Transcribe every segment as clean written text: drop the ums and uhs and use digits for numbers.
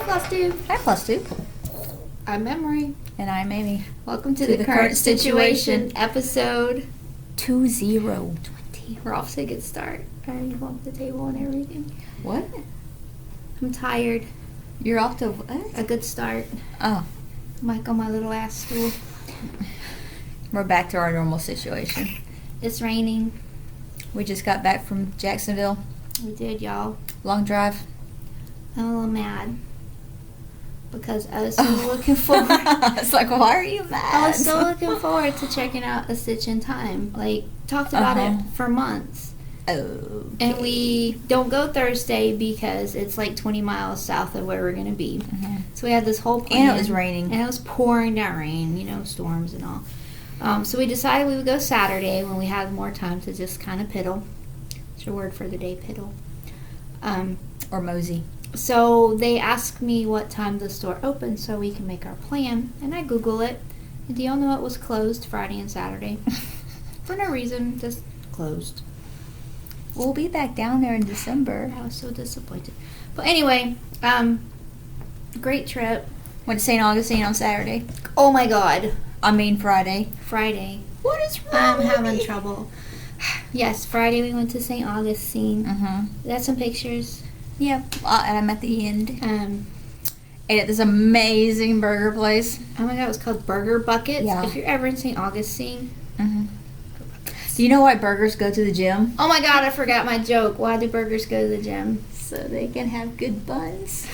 Floss Tube. Hi, Floss Tube. I'm Memory. And I'm Amy. Welcome to the current Stitchuation episode 20. We're off to a good start. I already bumped the table and everything. What? I'm tired. You're off to what? A good start. Oh. I'm like on my little ass stool. We're back to our normal situation. It's raining. We just got back from Jacksonville. We did, y'all. Long drive. I'm a little mad because I was so looking forward. It's like, why are you mad? I was so looking forward to checking out A Stitch in Time. Like, talked about it for months. Oh. And we don't go Thursday because it's like 20 miles south of where we're going to be. Mm-hmm. So we had this whole plan. And it was raining. And it was pouring down rain, you know, storms and all. So we decided we would go Saturday when we had more time to just kind of piddle. It's your word for the day, piddle. Or mosey. So they asked me what time the store opened so we can make our plan. And I Google it. And do y'all know it was closed Friday and Saturday? For no reason, just closed. We'll be back down there in December. I was so disappointed. But anyway, great trip. Went to St. Augustine on Saturday. Oh my God. Friday. Friday. What is wrong I'm with having me? trouble. Yes, Friday we went to St. Augustine. Mm-hmm. That's some pictures. Yeah, and I'm at the end. And at this amazing burger place. oh my God, it was called Burger Buckets. Yeah. If you're ever in St. Augustine. Mm-hmm. Do you know why burgers go to the gym? Oh my God, I forgot my joke. Why do burgers go to the gym? So they can have good buns.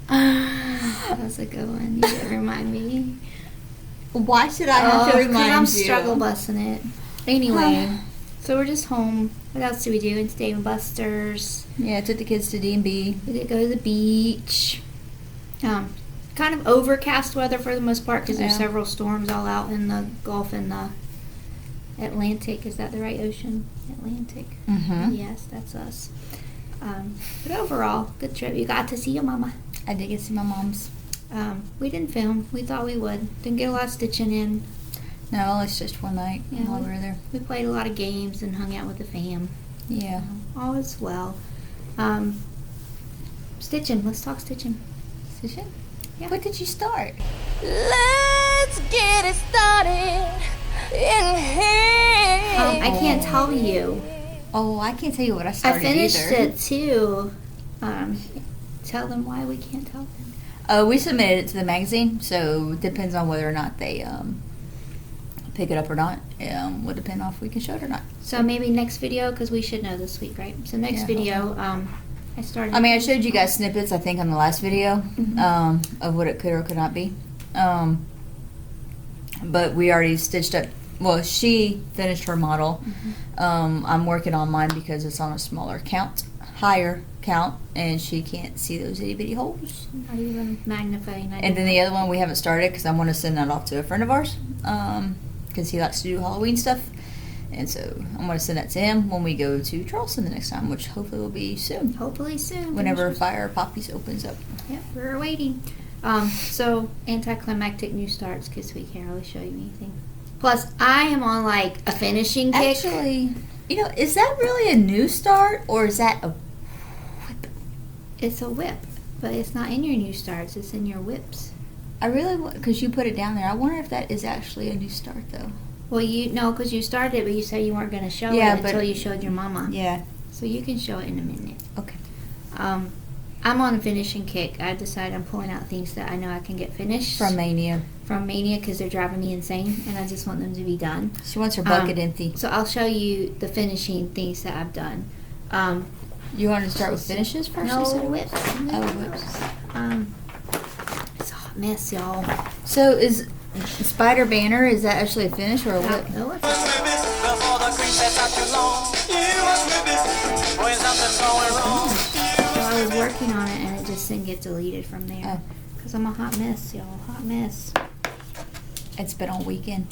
That's a good one. You didn't remind me. Why should I have to remind you? I'm struggle busting it. Anyway, so we're just home. What else do we do? It's Dave and Buster's. Yeah, took the kids to D&B. We did go to the beach. Kind of overcast weather for the most part because there's several storms all out in the Gulf and the Atlantic. Is that the right ocean? Atlantic. Mm-hmm. Yes, that's us. But overall, good trip. You got to see your mama. I did get to see my mom's. We didn't film. We thought we would. Didn't get a lot of stitching in. No, it's just one night while we were there. We played a lot of games and hung out with the fam. Yeah. All is well. Stitching. Let's talk stitching. Stitching? Yeah. What did you start? Let's get it started in here. I can't tell you. Oh, I can't tell you what I started I finished either. it too. Tell them why we can't tell them. We submitted it to the magazine, so it depends on whether or not they pick it up or not. Would depend on if we can show it or not. So maybe next video, because we should know this week, right? So next video, I started. I mean, I showed you guys snippets, I think, on the last video of what it could or could not be. But we already stitched up. Well, she finished her model. I'm working on mine because it's on a smaller count, higher count, and she can't see those itty bitty holes. Not even magnifying. And then the other one we haven't started because I want to send that off to a friend of ours because he likes to do Halloween stuff. And so I'm going to send that to him when we go to Charleston the next time, which hopefully will be soon. Hopefully soon. Whenever Fire Poppies opens up. Yep, we're waiting. So anticlimactic new starts because we can't really show you anything. Plus, I am on like a finishing kick. Actually, you know, is that really a new start or is that a whip? It's a whip, but it's not in your new starts. It's in your whips. I really want, because you put it down there. I wonder if that is actually a new start though. Well, because you started it, but you said you weren't going to show it until you showed your mama. Yeah. So you can show it in a minute. Okay. I'm on a finishing kick. I decided I'm pulling out things that I know I can get finished. From Mania. Because they're driving me insane, and I just want them to be done. She wants her bucket empty. So I'll show you the finishing things that I've done. You want to start with finishes first? No, instead of whips. whips. It's a hot mess, y'all. So is Spider Banner, is that actually a finish or a whip? No, it's not. So I was working on it, and it just didn't get deleted from there. Because I'm a hot mess, y'all. Hot mess. It's been all weekend.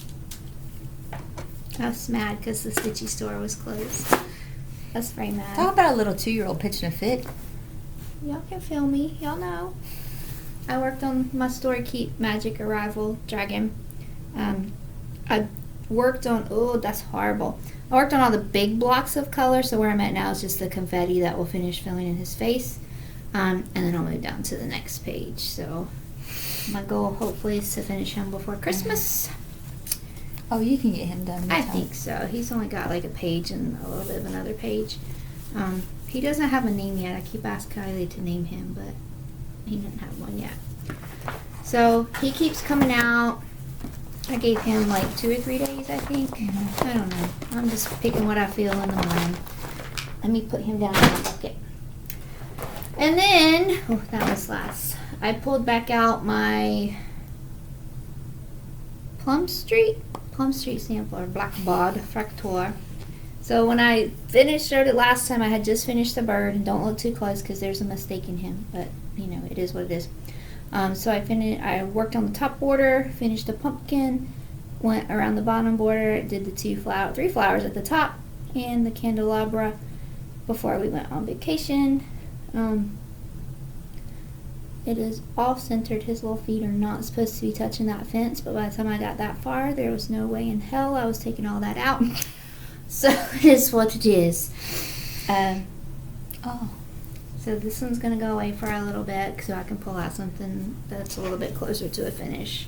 I was mad because the Stitchy store was closed. I was very mad. Talk about a little 2-year-old pitching a fit. Y'all can feel me. Y'all know. I worked on my Story Keep Magic Arrival Dragon. I worked on, oh, that's horrible. I worked on all the big blocks of color, so where I'm at now is just the confetti that will finish filling in his face. And then I'll move down to the next page. So my goal hopefully is to finish him before Christmas. Oh, you can get him done. I think so. He's only got like a page and a little bit of another page. He doesn't have a name yet. I keep asking Kylie to name him, but he doesn't have one yet. So he keeps coming out. I gave him like 2 or 3 days, I think. I don't know. I'm just picking what I feel in the morning. Let me put him down in the bucket. And then, oh, that was last. I pulled back out my Plum Street sampler, Black Bod Fractor. So when I showed it last time, I had just finished the bird. And don't look too close because there's a mistake in him. But, you know, it is what it is. So I worked on the top border, finished the pumpkin, went around the bottom border, did the 3 flowers at the top, and the candelabra before we went on vacation. It is off-centered. His little feet are not supposed to be touching that fence, but by the time I got that far, there was no way in hell I was taking all that out. So it is what it is. So this one's going to go away for a little bit so I can pull out something that's a little bit closer to a finish.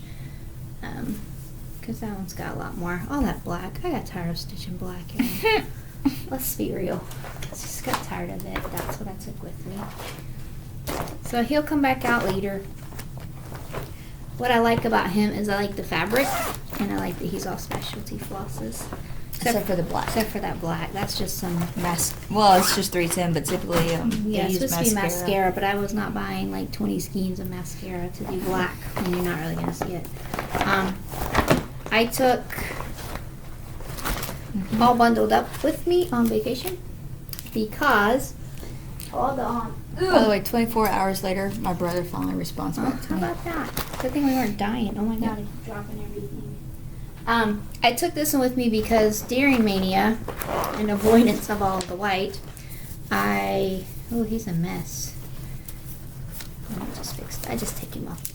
Because that one's got a lot more. All that black. I got tired of stitching black. Let's be real. I just got tired of it. That's what I took with me. So he'll come back out later. What I like about him is I like the fabric, and I like that he's all specialty flosses. Except for the black. Except for that black. That's just some Well, it's just 310, but typically yeah, it's use supposed to be mascara, but I was not buying like 20 skeins of mascara to do black when you're not really going to see it. I took all bundled up with me on vacation because all the By the way, 24 hours later, my brother finally responds back to how me. about that? Good thing we weren't dying. Oh my god, it's dropping everything. I took this one with me because during Mania, in avoidance of all of the white, oh, he's a mess. I just take him off.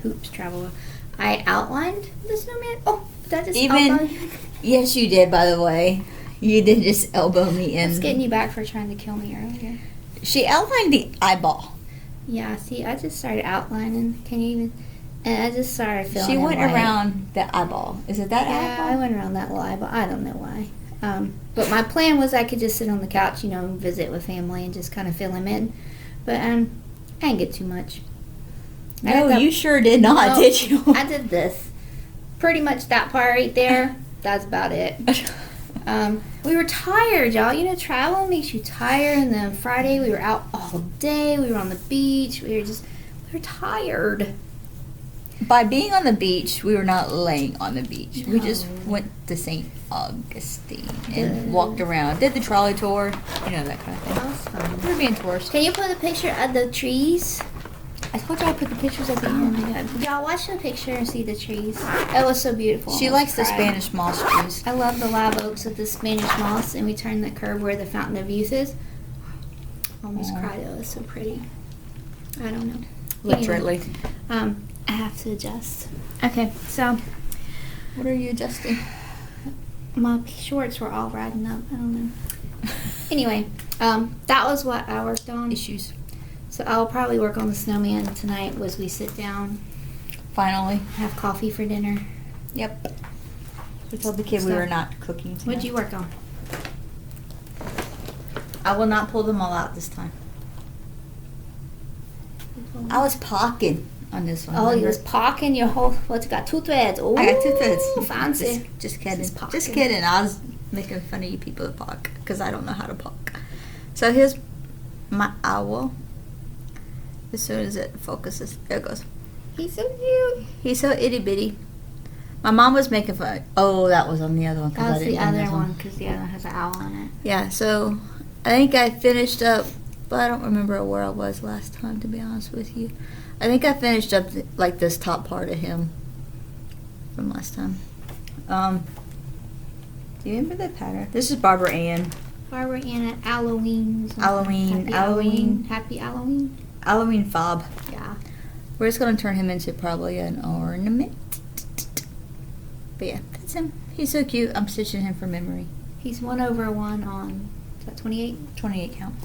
Hoops travel. I outlined the snowman. Oh, did I just elbow you? Yes, you did, by the way. You did just elbow me in. I was getting you back for trying to kill me earlier. She outlined the eyeball. Yeah, see, I just started outlining. Can you even... And I just started filling She in went white. around the eyeball. Is it that eyeball? Yeah, I went around that little eyeball. I don't know why. But my plan was I could just sit on the couch, you know, visit with family and just kind of fill him in. But I didn't get too much. No, you sure did not, did you? I did this. Pretty much that part right there. That's about it. We were tired, y'all. You know, travel makes you tired. And then Friday we were out all day. We were on the beach. We were tired. By being on the beach, we were not laying on the beach. No. We just went to St. Augustine and walked around. Did the trolley tour. You know, that kind of thing. That was fun. We were being tourists. Can you put a picture of the trees? I told you I put the pictures at the Oh end. my god. Y'all watch the picture and see the trees. It was so beautiful. She I likes the almost cried. Spanish moss trees. I love the live oaks with the Spanish moss, and we turned the curve where the fountain of youth is. Almost cried. It was so pretty. I don't know. Literally. Anyway, I have to adjust. Okay, so What are you adjusting? my shorts were all riding up. I don't know. Anyway, that was what I worked on. Issues. So I'll probably work on the snowman tonight as we sit down, Finally. have coffee for dinner. Yep. We told the kid we were not cooking tonight. What'd you work on? I will not pull them all out this time. I was pocking on this one. Oh, you remember? was pocking your whole. What you got? 2 threads. Ooh, I got 2 threads. Fancy. Just kidding. This is pocking. Just kidding. I was making fun of you people that pock because I don't know how to pock. So here's my owl. As soon as it focuses, there it goes. He's so cute. He's so itty bitty. My mom was making fun. Oh, that was on the other one. 'Cause I That's didn't the do other this one because the other one has an owl on it. Yeah, so I think I finished up, but I don't remember where I was last time, to be honest with you. I think I finished up like this top part of him from last time. Do you remember the pattern? This is Barbara Ann. Barbara Ann at Halloween. Halloween. Happy Halloween. Halloween fob. Yeah. We're just going to turn him into probably an ornament. But yeah, that's him. He's so cute. I'm stitching him from memory. He's 1/1 on, is that 28? 28 count.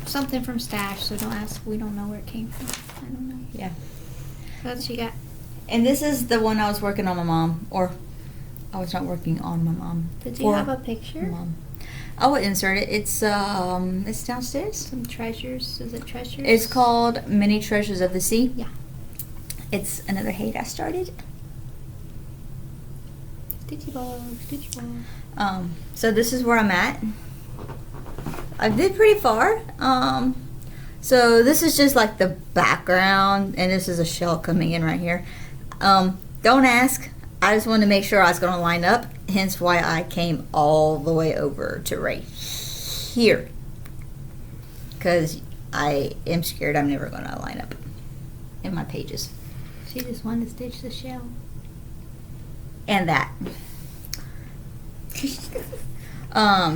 Something from Stash, so don't ask. We don't know where it came from. I don't know. Yeah. That's what you got. And this is the one I was working on my mom, or I was not working on my mom. Did you have a picture? Mom. I will insert it. It's downstairs. Some treasures. Is it treasures? It's called Mini Treasures of the Sea. Yeah. It's another hate I started. Stitchy ball, stitchy ball. So this is where I'm at. I did pretty far. So this is just like the background, and this is a shell coming in right here. Don't ask. I just wanted to make sure I was going to line up, hence why I came all the way over to right here. Because I am scared I'm never going to line up in my pages. She just wanted to stitch the shell. And that.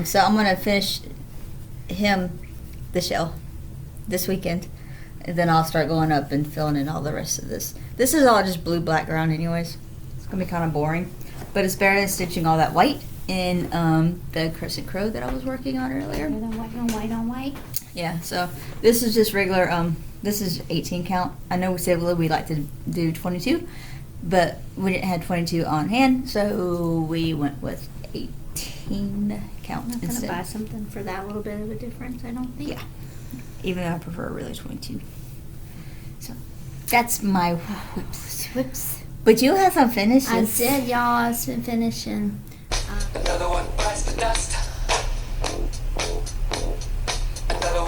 So I'm going to finish him, the shell, this weekend. And then I'll start going up and filling in all the rest of this. This is all just blue background anyways. It's going to be kind of boring. But it's better than stitching all that white in the crescent crow that I was working on earlier. White on white on white. Yeah, so this is just regular, this is 18 count. I know we said we like to do 22, but we didn't have 22 on hand, so we went with 18 count I'm not going to instead. buy something for that little bit of a difference, I don't think. Yeah, even though I prefer really 22. So that's my whoops. Whoops. But you have some finishes. I did, y'all. I've been finishing. Another one bites the dust.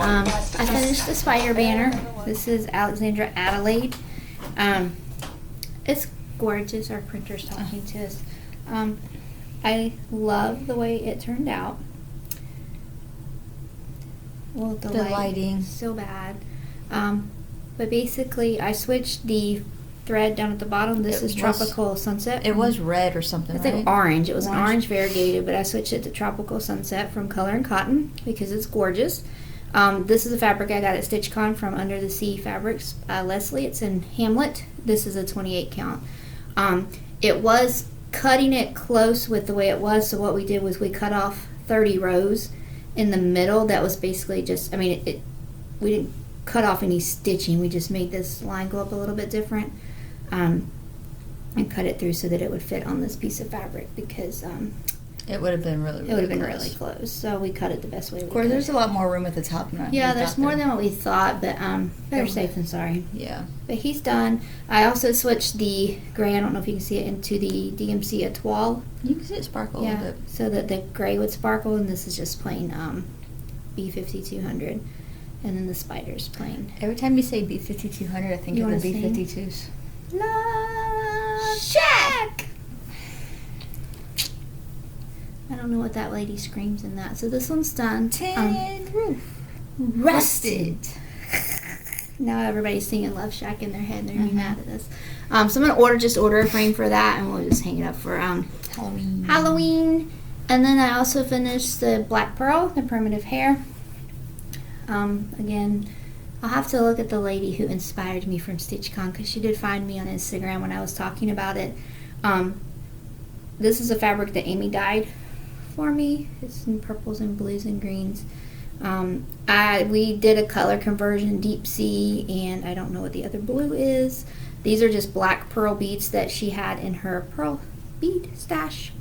I finished the spider banner. This is Alexandra Adelaide. It's gorgeous. Our printer's talking to us. I love the way it turned out. Well, the lighting so bad. But basically, I switched the thread down at the bottom. This is Tropical Sunset. It was red or something, It's right? like orange. It was an orange variegated, but I switched it to Tropical Sunset from Color and Cotton because it's gorgeous. This is a fabric I got at StitchCon from Under the Sea Fabrics, Leslie. It's in Hamlet. This is a 28 count. It was cutting it close with the way it was, so what we did was we cut off 30 rows in the middle. That was basically just, I mean, we didn't cut off any stitching. We just made this line go up a little bit different. And cut it through so that it would fit on this piece of fabric because it would have been really close. So we cut it the best way we could. Of course, there's a lot more room at the top now. Yeah, there's more than what we thought, but better safe than sorry. Yeah. But he's done. I also switched the gray, I don't know if you can see it, into the DMC Etoile. You can see it sparkle a little bit. So that the gray would sparkle, and this is just plain B5200. And then the spider's plain. Every time you say B5200, I think of the B52s. Love Shack! I don't know what that lady screams in that. So this one's done. Tin roof. Rusted. Now everybody's singing Love Shack in their head and they're going to be mad at us. So I'm going to order a frame for that and we'll just hang it up for Halloween. And then I also finished the Black Pearl, the primitive hair. Again, I'll have to look at the lady who inspired me from StitchCon because she did find me on Instagram when I was talking about it. This is a fabric that Amy dyed for me. It's in purples and blues and greens. We did a color conversion, deep sea, and I don't know what the other blue is. These are just black pearl beads that she had in her pearl bead stash.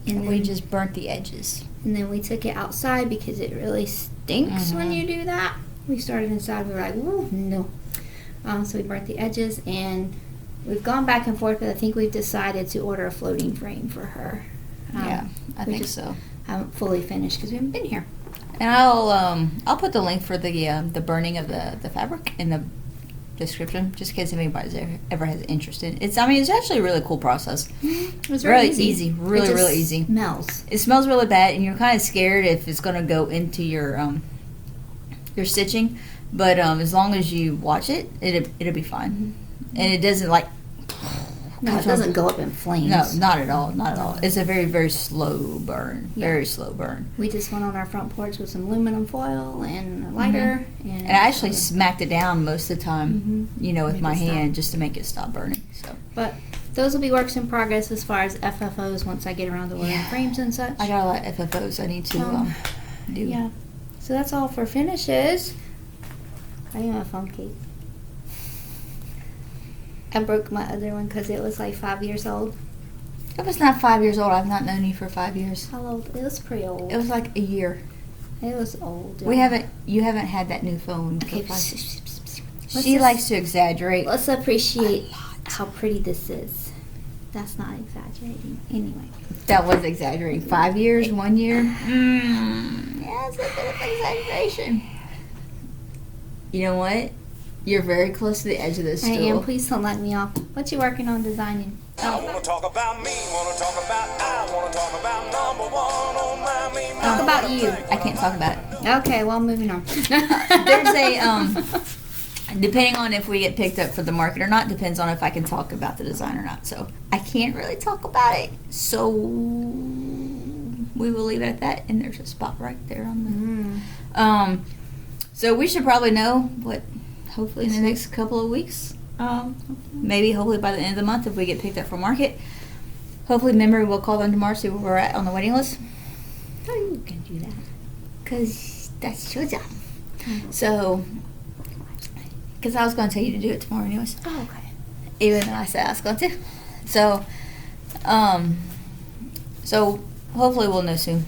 And we just burnt the edges. And then we took it outside because it really stinks when you do that. We started inside, we were like, ooh, no. So we burnt the edges, and we've gone back and forth, but I think we've decided to order a floating frame for her. Yeah, I think so. Haven't fully finished because we haven't been here. And I'll put the link for the burning of the fabric in the description, just in case anybody's ever has interest in it. It's actually a really cool process. It's really easy. Really easy. Smells. It smells really bad, and you're kind of scared if it's going to go into your stitching. But as long as you watch it, it'll be fine. And it doesn't No, it doesn't go up in flames. No, not at all. Not at all. It's a very, very slow burn. Yeah. Very slow burn. We just went on our front porch with some aluminum foil and a lighter. And I actually smacked it down most of the time, with my hand just to make it stop burning. So, but those will be works in progress as far as FFOs once I get around to ordering frames and such. I got a lot of FFOs I need to do. Yeah. So that's all for finishes. I am a phone cake. I broke my other one because it was like 5 years old. It was not 5 years old. I've not known you for 5 years. How old? It was pretty old. It was like a year. It was old. You haven't had that new phone. Okay. She likes to exaggerate. Let's appreciate how pretty this is. That's not exaggerating. Anyway. That was exaggerating. 5 years, 1 year. Yeah, it's a bit of exaggeration. You know what? You're very close to the edge of this stool. I am. Please don't let me off. What you working on designing? I wanna talk about me, wanna talk about number one on my me. Talk about you. I can't talk about it. Okay, well, moving on. There's a depending on if we get picked up for the market or not, depends on if I can talk about the design or not. So I can't really talk about it. So we will leave it at that. And there's a spot right there on the. So we should probably know what. Hopefully in the next couple of weeks. Maybe hopefully by the end of the month if we get picked up for market. Hopefully Memory will call them tomorrow, see where we're at on the waiting list. How you can do that? Because that's your job. So, because I was going to tell you to do it tomorrow anyways. Oh, okay. Even though I said I was going to. So, so hopefully we'll know soon.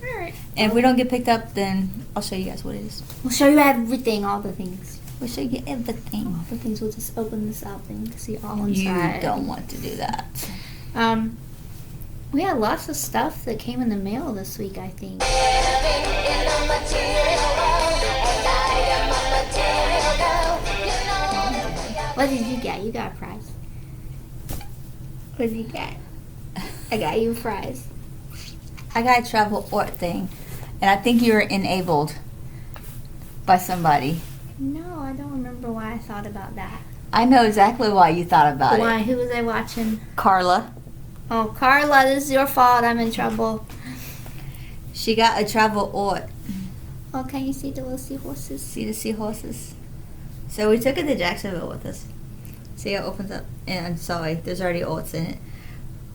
Alright. And if we don't get picked up, then I'll show you guys what it is. We'll show you everything, all the things. We'll show you everything. All the things. We'll just open this up and you can see all You inside. don't want to do that. We had lots of stuff that came in the mail this week, I think. What did you get? You got a prize. What did you get? I got you a prize. I got a travel art thing, and I think you were enabled by somebody. No, I don't remember why I thought about that. I know exactly why you thought about Why? it. Who was I watching? Carla. Oh, Carla, this is your fault. I'm in trouble. She got a travel art. Oh, can you see the little seahorses? See the seahorses? So we took it to Jacksonville with us. See how it opens up? And I'm sorry, there's already arts in it.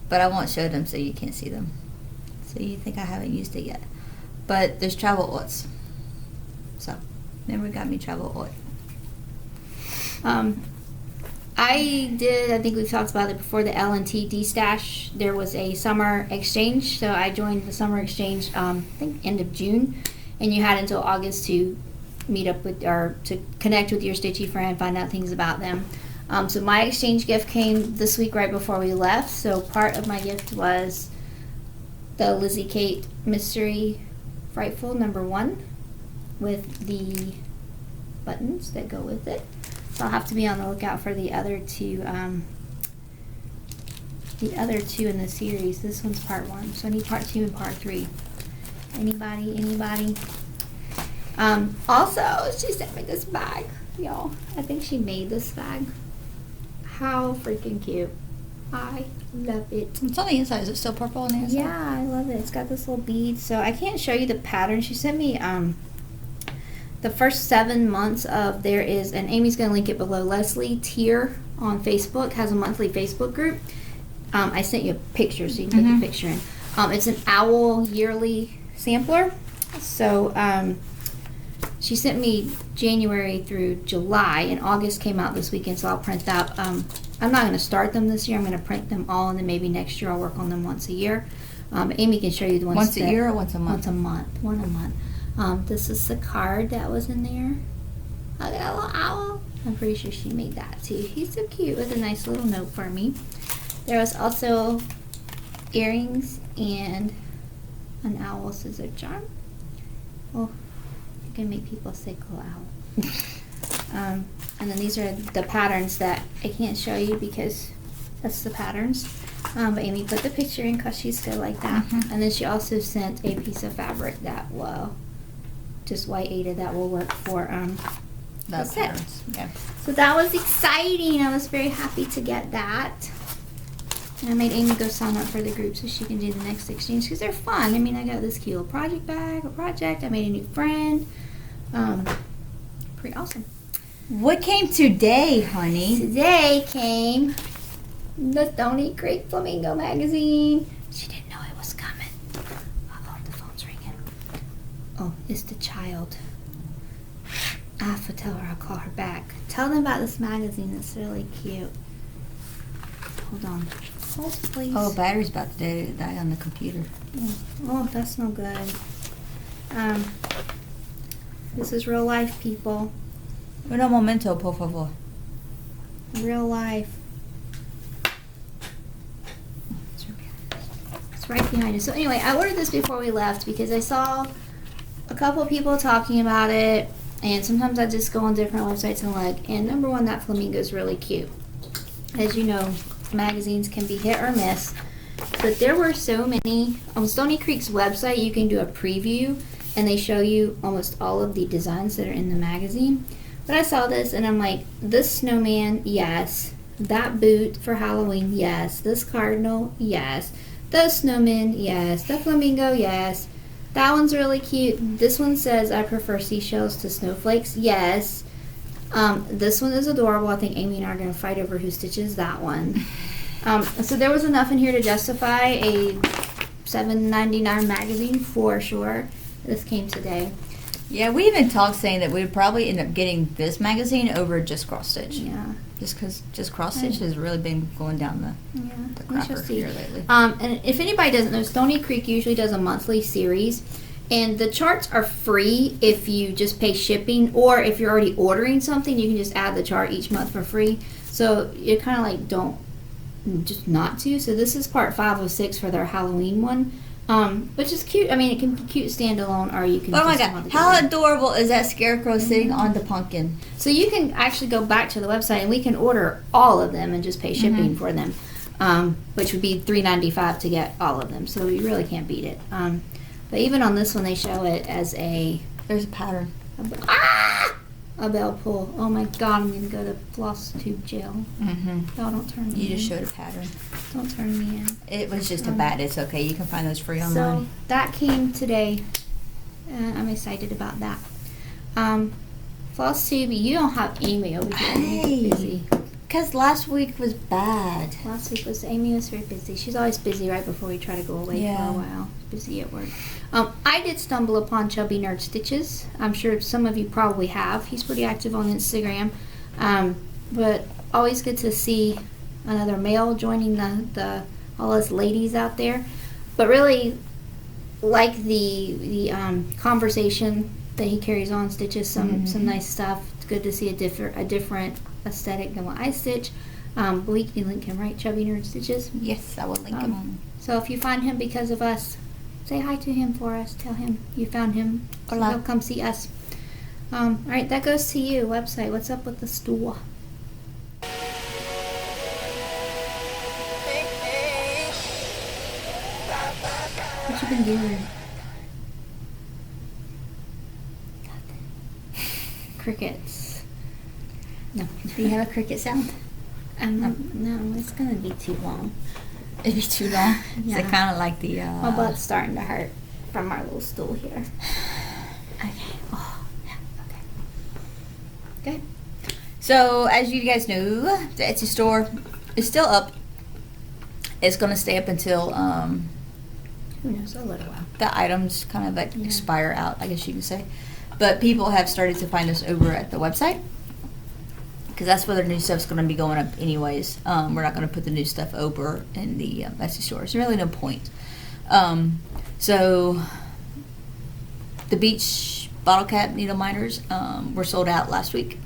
But I won't show them so you can't see them. So you think I haven't used it yet. But there's travel arts. So, Memory got me travel art. I think we've talked about it before, the L&T D-Stash. There was a summer exchange, so I joined the summer exchange, I think end of June, and you had until August to meet up with, or to connect with your Stitchy friend, find out things about them. So my exchange gift came this week right before we left, so part of my gift was the Lizzie Kate Mystery Frightful #1 with the buttons that go with it. So I'll have to be on the lookout for the other two in the series. This one's part 1, so I need part 2 and part 3. Anybody? Also, she sent me this bag, y'all. I think she made this bag. How freaking cute. I love it. It's on the inside. Is it still purple on the inside? Yeah, I love it. It's got this little bead. So I can't show you the pattern. She sent me the first 7 months of, there is, and Amy's going to link it below, Leslie Tier on Facebook, has a monthly Facebook group. I sent you a picture so you can put the picture in. It's an owl yearly sampler. So she sent me January through July, and August came out this weekend, so I'll print that. I'm not going to start them this year. I'm going to print them all, and then maybe next year I'll work on them once a year. Amy can show you the ones Once a year or once a month? One a month. This is the card that was in there. Look at that little owl. I'm pretty sure she made that too. He's so cute with a nice little note for me. There was also earrings and an owl scissor charm. Oh, I can make people say cool owl. And then these are the patterns that I can't show you because that's the patterns. But Amy put the picture in because she's good like that. And then she also sent a piece of fabric that will, just white Ada, that will work for the set. Patterns. Yeah. So that was exciting. I was very happy to get that. And I made Amy go sign up for the group so she can do the next exchange because they're fun. I mean, I got this cute little project bag, I made a new friend. Pretty awesome. What came today, honey? Today came the Stony Creek Flamingo magazine. She didn't know it was coming. Uh-oh, the phone's ringing. Oh, it's the child. I have to tell her I'll call her back. Tell them about this magazine. It's really cute. Hold on. Hold, please. Oh, battery's about to die on the computer. Oh, that's no good. This is real life, people. Un momento, por favor. Real life. It's right behind us. So anyway, I ordered this before we left because I saw a couple people talking about it, and sometimes I just go on different websites and look. And number one, that flamingo is really cute. As you know, magazines can be hit or miss, but there were so many. On Stony Creek's website, you can do a preview, and they show you almost all of the designs that are in the magazine. But I saw this, and I'm like, this snowman, yes. That boot for Halloween, yes. This cardinal, yes. The snowman, yes. The flamingo, yes. That one's really cute. This one says, I prefer seashells to snowflakes, yes. This one is adorable. I think Amy and I are going to fight over who stitches that one. So there was enough in here to justify a $7.99 magazine for sure. This came today. Yeah, we even talked saying that we would probably end up getting this magazine over just cross stitch. Yeah. Just because just cross stitch has really been going down the We shall crapper see. here lately. And if anybody doesn't know, Stony Creek usually does a monthly series. And the charts are free if you just pay shipping, or if you're already ordering something, you can just add the chart each month for free. So you kind of like don't just not to. So this is part 5 of 6 for their Halloween one, which is cute. I mean, it can be cute standalone, or you can. Oh my just god, how adorable is that scarecrow sitting on the pumpkin? So you can actually go back to the website, and we can order all of them and just pay shipping for them, which would be $3.95 to get all of them. So you really can't beat it. But even on this one, they show it as There's a pattern. A bell pull. Oh my god, I'm gonna go to Floss Tube jail. Mm-hmm. No, don't turn me in. You just showed a pattern. Don't turn me in. It was just a bat. It's okay. You can find those free online. So that came today. I'm excited about that. Floss Tube, you don't have Amy over here. Hey. Busy. Because last week was bad. Last week was Amy was very busy. She's always busy right before we try to go away for a while. Busy at work. I did stumble upon ChubbyNerdStitcher. I'm sure some of you probably have. He's pretty active on Instagram. But always good to see another male joining the all us ladies out there. But really like the conversation that he carries on, stitches some nice stuff. It's good to see a different aesthetic than what I stitch. We can link him, right? ChubbyNerdStitcher. Yes, I will link him on. So if you find him because of us, say hi to him for us. Tell him you found him. So Hola. he'll come see us. All right, that goes to you. Website. What's up with the store? What you been doing? Crickets. No. Do you have a cricket sound? No, it's gonna be too long. It'd be too long. Yeah. Is it kind of like the... My butt's starting to hurt from our little stool here. Okay. Oh, yeah. Okay. Okay. So, as you guys know, the Etsy store is still up. It's going to stay up until Who knows? A little while. the items kind of like expire out, I guess you can say. But people have started to find us over at the website, because that's where their new stuff's going to be going up anyways. We're not going to put the new stuff over in the Etsy store. There's really no point. So the beach bottle cap needle miners were sold out last week,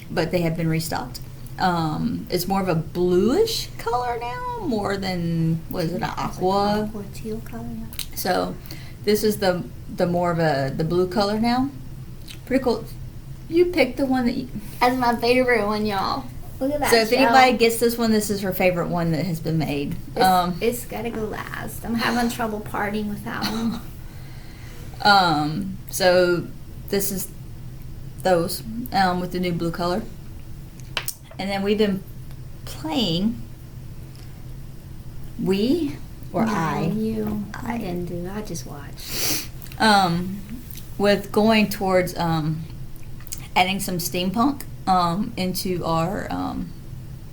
but they have been restocked. It's more of a bluish color now, more than, what is it, an aqua? Aqua teal color. So this is the more of the blue color now. Pretty cool. You picked the one that you... That's my favorite one, y'all. Look at that. So if shell. anybody gets this one, this is her favorite one that has been made. It's gotta go last. I'm having trouble parting with that one. So this is those with the new blue color. And then we've been playing. We or No, I? You. I didn't do it. I just watched. With going towards adding some steampunk into our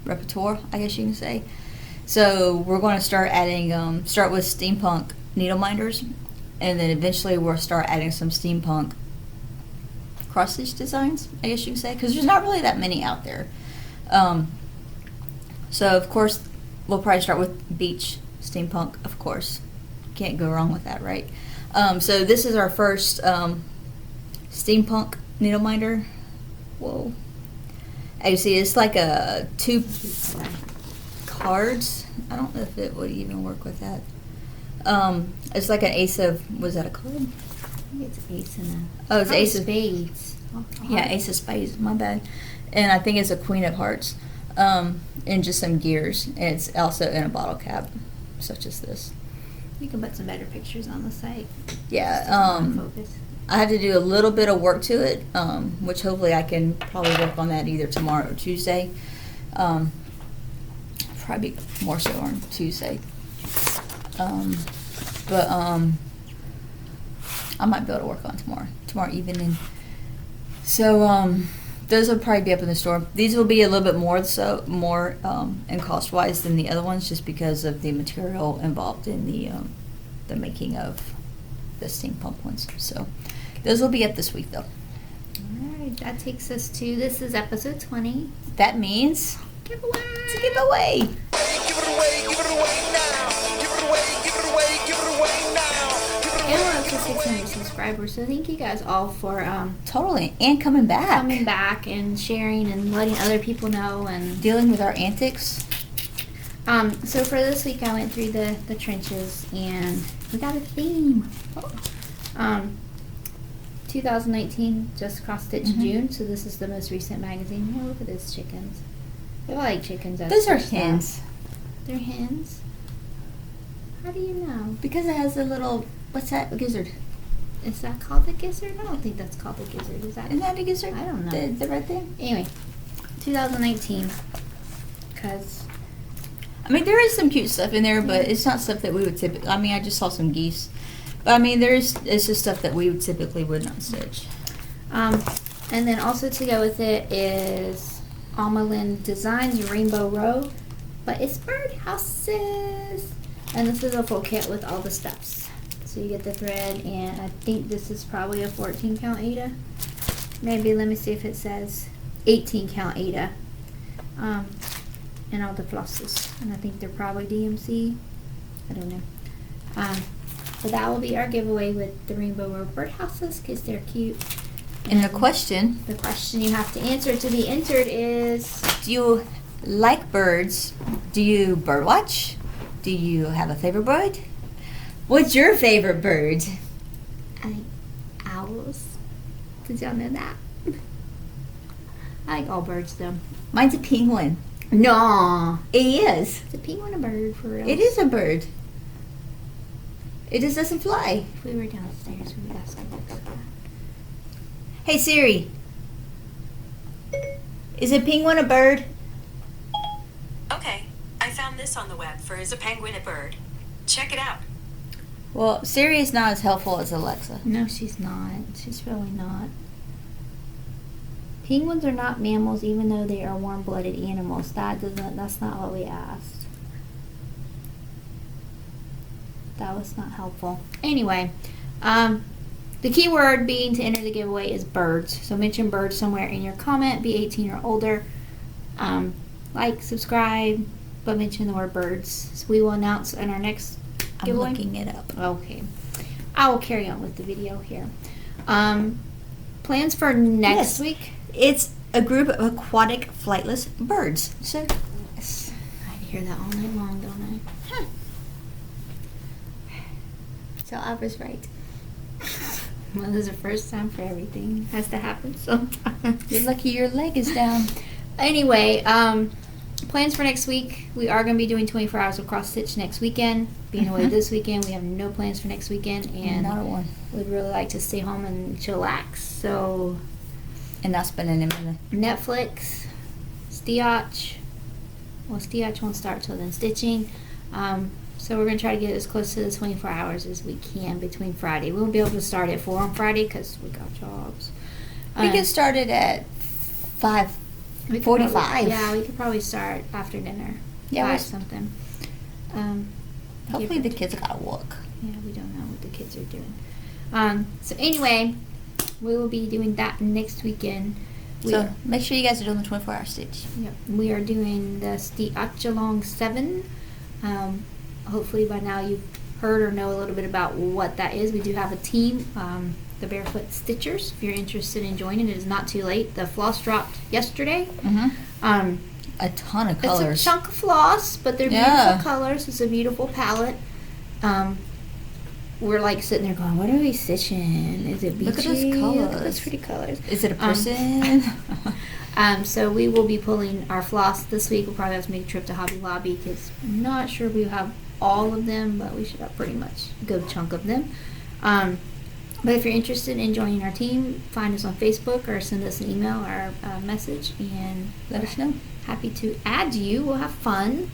repertoire, I guess you can say. So we're going to start adding, start with steampunk needle minders, and then eventually we'll start adding some steampunk cross stitch designs, I guess you can say, because there's not really that many out there. So of course we'll probably start with beach steampunk, of course. Can't go wrong with that, right? So this is our first steampunk needle minder. Whoa. As you see, it's like a 2 cards. I don't know if it would even work with that. It's like an ace of, was that a card? I think it's ace and a... Oh, it's ace of spades. Yeah, ace of spades, my bad. And I think it's a queen of hearts. And just some gears. And it's also in a bottle cap, such as this. You can put some better pictures on the site. Yeah, Focus. I have to do a little bit of work to it, which hopefully I can probably work on that either tomorrow or Tuesday. Probably more so on Tuesday. But I might be able to work on tomorrow evening. So those will probably be up in the store. These will be a little bit more in cost wise than the other ones, just because of the material involved in the making of the steampunk ones. So those will be up this week though. Alright, that takes us to, this is episode 20. That means Giveaway! it's a giveaway. Give it away, give it away now. Give it away, give it away, give it away now. Give it away. And we're up to 600 subscribers, so thank you guys all for Totally, and coming back, coming back and sharing and letting other people know and dealing with our antics. so for this week I went through the trenches and we got a theme. 2019 just cross stitch June, so this is the most recent magazine. Oh, look at those chickens. They're like chickens. Those are hens. They're hens? How do you know? Because it has a little, what's that, gizzard? Is that called the gizzard? I don't think that's called the gizzard. Is that? Isn't that a gizzard? I don't know. The red thing? Anyway, 2019. Because I mean, there is some cute stuff in there, but it's not stuff that we would typically, I mean, I just saw some geese. But I mean, it's just stuff that we would typically would not stitch. and then also to go with it is Almalin Designs Rainbow Row, but it's birdhouses. And this is a full kit with all the steps. So you get the thread, and I think this is probably a 14 count Ada. Maybe, let me see if it says 18 count Ada. And all the flosses. And I think they're probably DMC. I don't know. So that will be our giveaway with the Rainbow Row birdhouses because they're cute. And the question You have to answer to be entered is, do you like birds? Do you bird watch? Do you have a favorite bird? What's your favorite bird? I think owls. Did y'all know that? I like all birds though. Mine's a penguin. No, It is. it's a penguin a bird for real. It is a bird. It just doesn't fly. If we were downstairs, we would ask Alexa that. Hey Siri, is a penguin a bird? Okay, I found this on the web for Is a Penguin a Bird? Check it out. Well, Siri is not as helpful as Alexa. No, she's not. She's really not. Penguins are not mammals, even though they are warm-blooded animals. That's not what we asked. That was not helpful. Anyway, the key word being to enter the giveaway is birds. So mention birds somewhere in your comment. Be 18 or older. Like, subscribe, but mention the word birds. So we will announce in our next giveaway. I'm looking it up. Okay. I will carry on with the video here. Plans for next Yes. week? It's a group of aquatic flightless birds. So, Yes. I hear that all night long, don't I? so I was right. Well, there's a first time for everything. Has to happen sometime. You're lucky your leg is down. Anyway, plans for next week. We are going to be doing 24 hours of cross stitch next weekend. Being away this weekend, we have no plans for next weekend, and Not a one. we'd really like to stay home and chillax. So And not spending a minute. Netflix, Stitch. Well, Stitch won't start till then. Stitching. So we're going to try to get as close to the 24 hours as we can between Friday. We won't be able to start at 4 on Friday because we got jobs. We get started at 5:45. Yeah, we could probably start after dinner. Yeah, 5 we'll- something. Hopefully the give kids got a look. Yeah, we don't know what the kids are doing. So anyway, we will be doing that next weekend. So make sure you guys are doing the 24-hour stitch. Yep, we are doing the Stitchuation 7. Hopefully by now you've heard or know a little bit about what that is. We do have a team, the Barefoot Stitchers. If you're interested in joining, it is not too late. The floss dropped yesterday. A ton of colors. It's a chunk of floss, but they're beautiful colors. It's a beautiful palette. We're like sitting there going, what are we stitching? Is it beachy? Look at those colors. Look at those pretty colors. Is it a person? So we will be pulling our floss this week. We'll probably have to make a trip to Hobby Lobby because I'm not sure we have all of them, but we should have pretty much a good chunk of them. But if you're interested in joining our team, find us on Facebook or send us an email or a message and Let us know. Happy to add you. We'll have fun.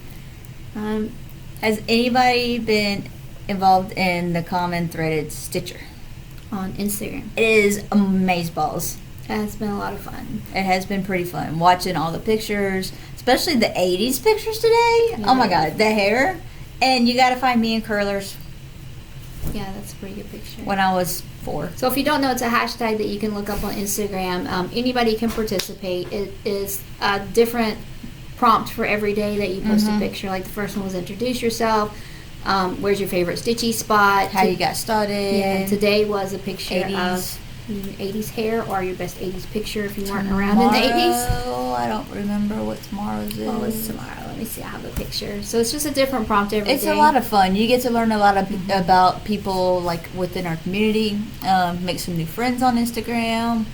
Has anybody been involved in the common threaded stitcher? On Instagram. It is amazeballs. It's been a lot of fun. It has been pretty fun watching all the pictures, especially the 80s pictures today. Yeah. Oh my god, the hair. And you gotta find me in curlers Yeah, that's a pretty good picture. when I was 4. So if you don't know, it's a hashtag that you can look up on Instagram. Anybody can participate. It is a different prompt for every day that you post a picture. Like the first one was introduce yourself. Where's your favorite stitchy spot? How you got started. Yeah, today was a picture 80s. of 80s hair or your best 80s picture if you weren't around in the 80s. I don't remember what tomorrow's is. Well, it's tomorrow. Let me see. I have a picture. So it's just a different prompt every day. It's a lot of fun. You get to learn a lot about people like within our community. Make some new friends on Instagram.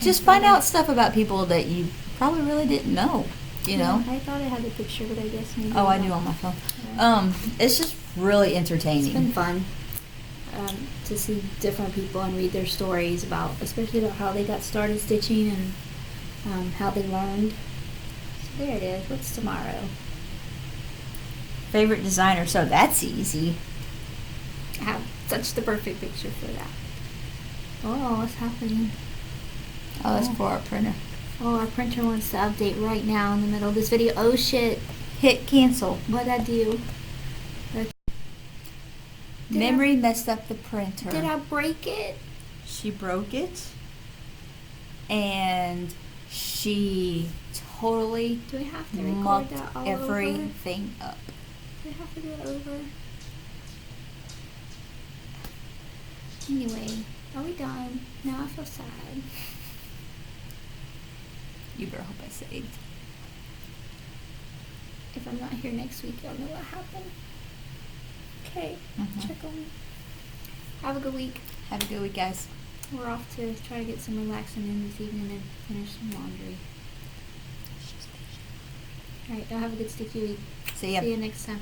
Just find out stuff about people that you probably really didn't know. You know. I thought I had the picture, but I guess maybe. Oh, I not. do on my phone. Yeah. It's just really entertaining. It's been fun to see different people and read their stories about, especially about how they got started stitching and how they learned. So there it is. What's tomorrow? Favorite designer. So that's easy. I have such the perfect picture for that. Oh, what's happening? Oh, that's for our printer. Oh, our printer wants to update right now in the middle of this video. Oh shit. Hit cancel. What'd I do? Memory messed up the printer. Did I break it? She broke it. And she totally Do we have to record mucked that all over? everything up. Do we have to do it over? Anyway, are we done? Now I feel sad. You better hope I saved. If I'm not here next week, you'll know what happened. Okay, check on me. Have a good week. Have a good week, guys. We're off to try to get some relaxing in this evening and finish some laundry. Alright, y'all have a good sticky week. See ya. See you next time.